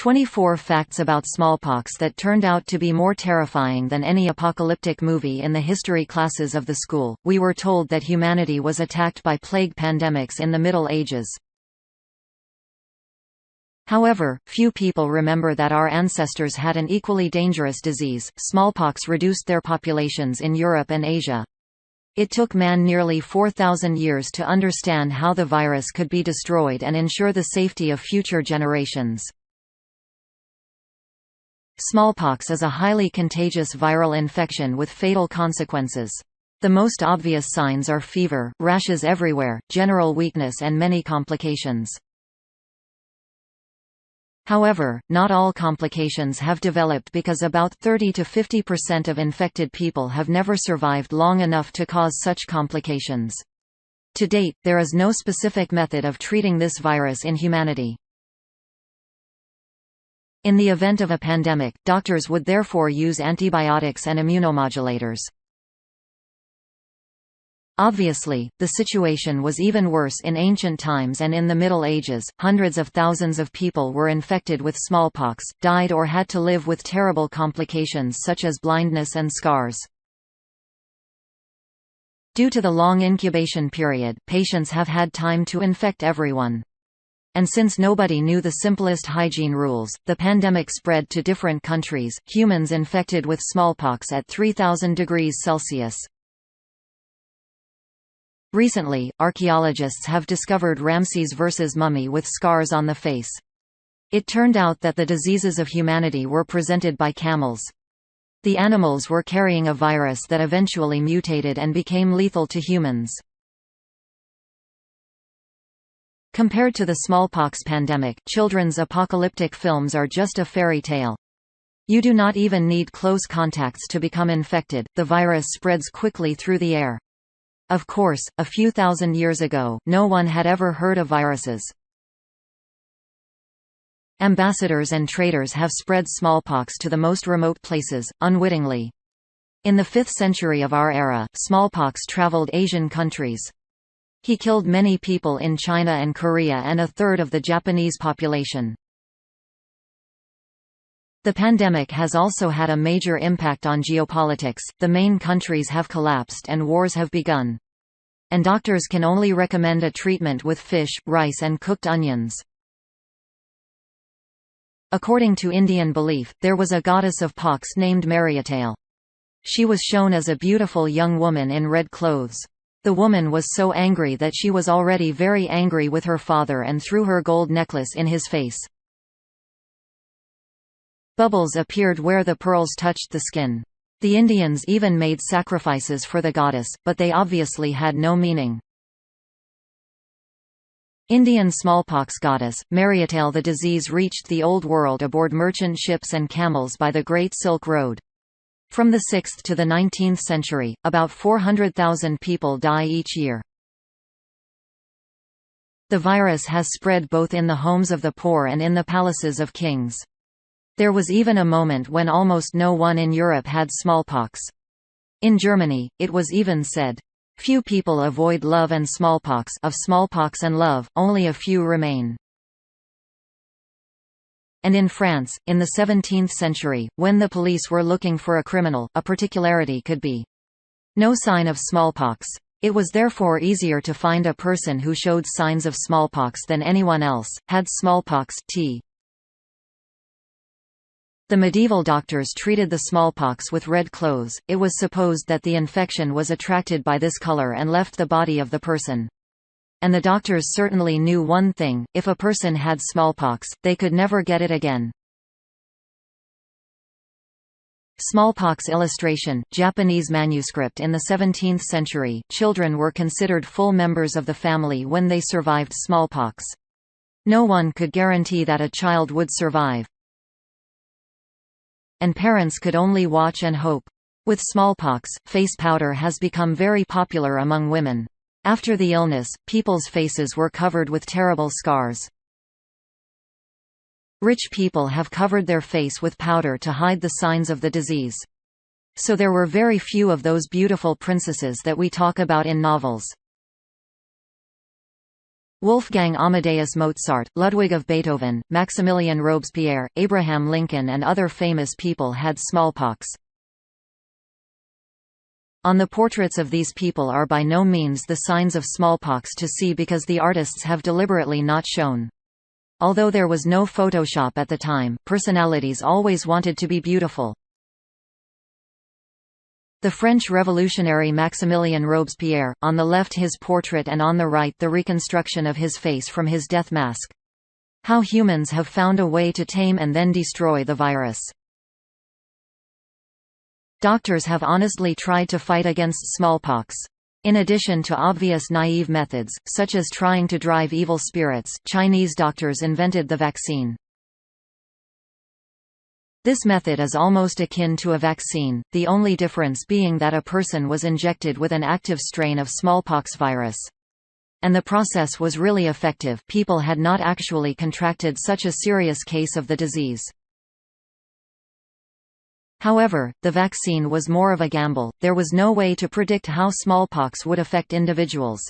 24 facts about smallpox that turned out to be more terrifying than any apocalyptic movie in the history classes of the school. We were told that humanity was attacked by plague pandemics in the Middle Ages. However, few people remember that our ancestors had an equally dangerous disease. Smallpox reduced their populations in Europe and Asia. It took man nearly 4,000 years to understand how the virus could be destroyed and ensure the safety of future generations. Smallpox is a highly contagious viral infection with fatal consequences. The most obvious signs are fever, rashes everywhere, general weakness and many complications. However, not all complications have developed because about 30 to 50% of infected people have never survived long enough to cause such complications. To date, there is no specific method of treating this virus in humanity. In the event of a pandemic, doctors would therefore use antibiotics and immunomodulators. Obviously, the situation was even worse in ancient times and in the Middle Ages. Hundreds of thousands of people were infected with smallpox, died or had to live with terrible complications such as blindness and scars. Due to the long incubation period, patients have had time to infect everyone. And since nobody knew the simplest hygiene rules, the pandemic spread to different countries. Humans infected with smallpox at 3,000 degrees Celsius. Recently, archaeologists have discovered Ramses vs. mummy with scars on the face. It turned out that the diseases of humanity were presented by camels. The animals were carrying a virus that eventually mutated and became lethal to humans. Compared to the smallpox pandemic, children's apocalyptic films are just a fairy tale. You do not even need close contacts to become infected, the virus spreads quickly through the air. Of course, a few thousand years ago, no one had ever heard of viruses. Ambassadors and traders have spread smallpox to the most remote places, unwittingly. In the 5th century of our era, smallpox traveled Asian countries. He killed many people in China and Korea and a third of the Japanese population. The pandemic has also had a major impact on geopolitics. The main countries have collapsed and wars have begun. And doctors can only recommend a treatment with fish, rice and cooked onions. According to Indian belief, there was a goddess of pox named Mariatale. She was shown as a beautiful young woman in red clothes. The woman was so angry that she was already very angry with her father and threw her gold necklace in his face. Bubbles appeared where the pearls touched the skin. The Indians even made sacrifices for the goddess, but they obviously had no meaning. Indian smallpox goddess, Mariatale. The disease reached the Old World aboard merchant ships and camels by the Great Silk Road. From the 6th to the 19th century, about 400,000 people die each year. The virus has spread both in the homes of the poor and in the palaces of kings. There was even a moment when almost no one in Europe had smallpox. In Germany, it was even said, "Few people avoid love and smallpox. Of smallpox and love, only a few remain." And in France, in the 17th century, when the police were looking for a criminal, a particularity could be no sign of smallpox. It was therefore easier to find a person who showed signs of smallpox than anyone else, had smallpox. The medieval doctors treated the smallpox with red clothes. It was supposed that the infection was attracted by this color and left the body of the person. And the doctors certainly knew one thing: if a person had smallpox, they could never get it again. Smallpox illustration, Japanese manuscript. In the 17th century, children were considered full members of the family when they survived smallpox. No one could guarantee that a child would survive. And parents could only watch and hope. With smallpox, face powder has become very popular among women. After the illness, people's faces were covered with terrible scars. Rich people have covered their face with powder to hide the signs of the disease. So there were very few of those beautiful princesses that we talk about in novels. Wolfgang Amadeus Mozart, Ludwig of Beethoven, Maximilian Robespierre, Abraham Lincoln and other famous people had smallpox. On the portraits of these people are by no means the signs of smallpox to see because the artists have deliberately not shown. Although there was no Photoshop at the time, personalities always wanted to be beautiful. The French revolutionary Maximilien Robespierre, on the left his portrait and on the right the reconstruction of his face from his death mask. How humans have found a way to tame and then destroy the virus. Doctors have honestly tried to fight against smallpox. In addition to obvious naive methods, such as trying to drive evil spirits, Chinese doctors invented the vaccine. This method is almost akin to a vaccine, the only difference being that a person was injected with an active strain of smallpox virus. And the process was really effective, people had not actually contracted such a serious case of the disease. However, the vaccine was more of a gamble, there was no way to predict how smallpox would affect individuals.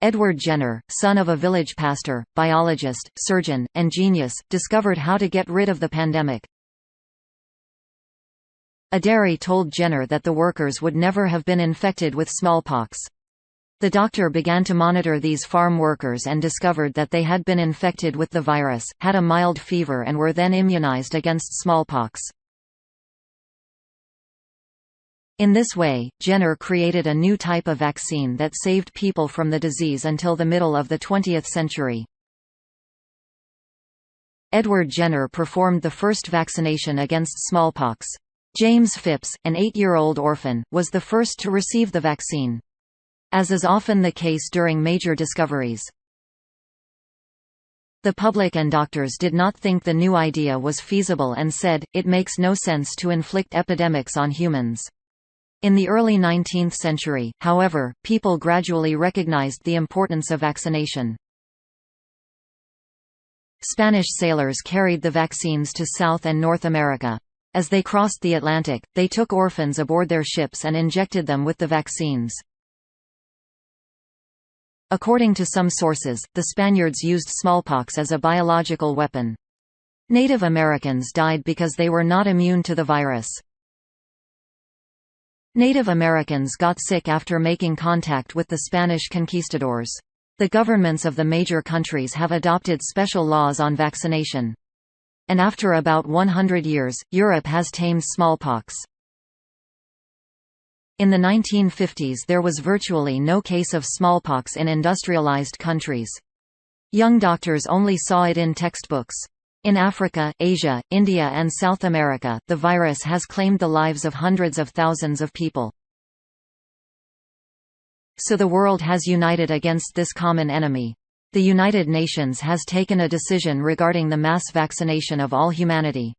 Edward Jenner, son of a village pastor, biologist, surgeon, and genius, discovered how to get rid of the pandemic. A dairy told Jenner that the workers would never have been infected with smallpox. The doctor began to monitor these farm workers and discovered that they had been infected with the virus, had a mild fever and were then immunized against smallpox. In this way, Jenner created a new type of vaccine that saved people from the disease until the middle of the 20th century. Edward Jenner performed the first vaccination against smallpox. James Phipps, an 8-year-old orphan, was the first to receive the vaccine. As is often the case during major discoveries, the public and doctors did not think the new idea was feasible and said, "It makes no sense to inflict epidemics on humans." In the early 19th century, however, people gradually recognized the importance of vaccination. Spanish sailors carried the vaccines to South and North America. As they crossed the Atlantic, they took orphans aboard their ships and injected them with the vaccines. According to some sources, the Spaniards used smallpox as a biological weapon. Native Americans died because they were not immune to the virus. Native Americans got sick after making contact with the Spanish conquistadors. The governments of the major countries have adopted special laws on vaccination. And after about 100 years, Europe has tamed smallpox. In the 1950s there was virtually no case of smallpox in industrialized countries. Young doctors only saw it in textbooks. In Africa, Asia, India and South America, the virus has claimed the lives of hundreds of thousands of people. So the world has united against this common enemy. The United Nations has taken a decision regarding the mass vaccination of all humanity.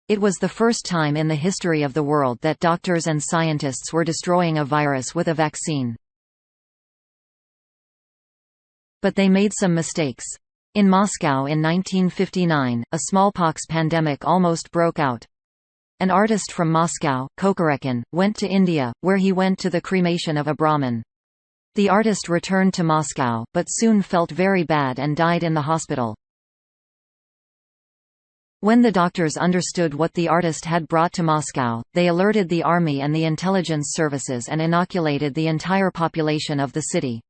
It was the first time in the history of the world that doctors and scientists were destroying a virus with a vaccine. But they made some mistakes. In Moscow in 1959, a smallpox pandemic almost broke out. An artist from Moscow, Kokorekin, went to India, where he went to the cremation of a Brahmin. The artist returned to Moscow, but soon felt very bad and died in the hospital. When the doctors understood what the artist had brought to Moscow, they alerted the army and the intelligence services and inoculated the entire population of the city.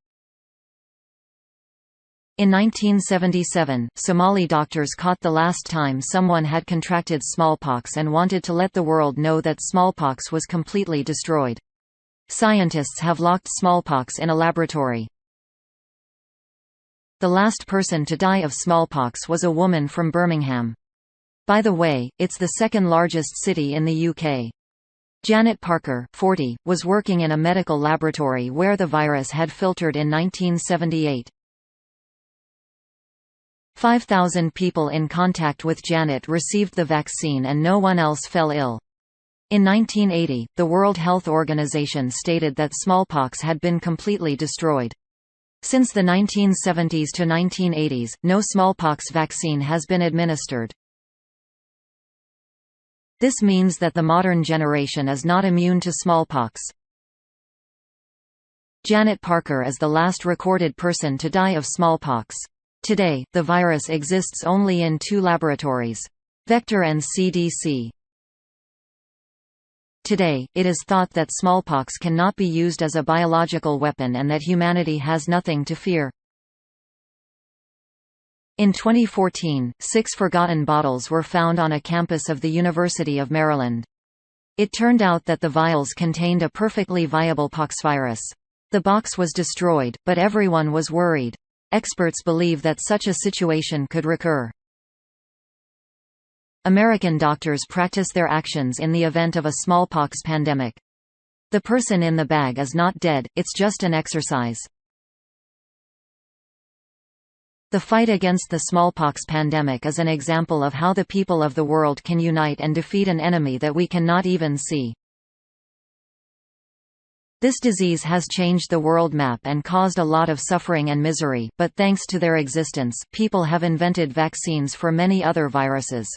In 1977, Somali doctors caught the last time someone had contracted smallpox and wanted to let the world know that smallpox was completely destroyed. Scientists have locked smallpox in a laboratory. The last person to die of smallpox was a woman from Birmingham. By the way, it's the second largest city in the UK. Janet Parker, 40, was working in a medical laboratory where the virus had filtered in 1978. 5,000 people in contact with Janet received the vaccine and no one else fell ill. In 1980, the World Health Organization stated that smallpox had been completely destroyed. Since the 1970s to 1980s, no smallpox vaccine has been administered. This means that the modern generation is not immune to smallpox. Janet Parker is the last recorded person to die of smallpox. Today, the virus exists only in 2 laboratories: Vector and CDC. Today, it is thought that smallpox cannot be used as a biological weapon and that humanity has nothing to fear. In 2014, 6 forgotten bottles were found on a campus of the University of Maryland. It turned out that the vials contained a perfectly viable poxvirus. The box was destroyed, but everyone was worried. Experts believe that such a situation could recur. American doctors practice their actions in the event of a smallpox pandemic. The person in the bag is not dead, it's just an exercise. The fight against the smallpox pandemic is an example of how the people of the world can unite and defeat an enemy that we cannot even see. This disease has changed the world map and caused a lot of suffering and misery, but thanks to their existence, people have invented vaccines for many other viruses.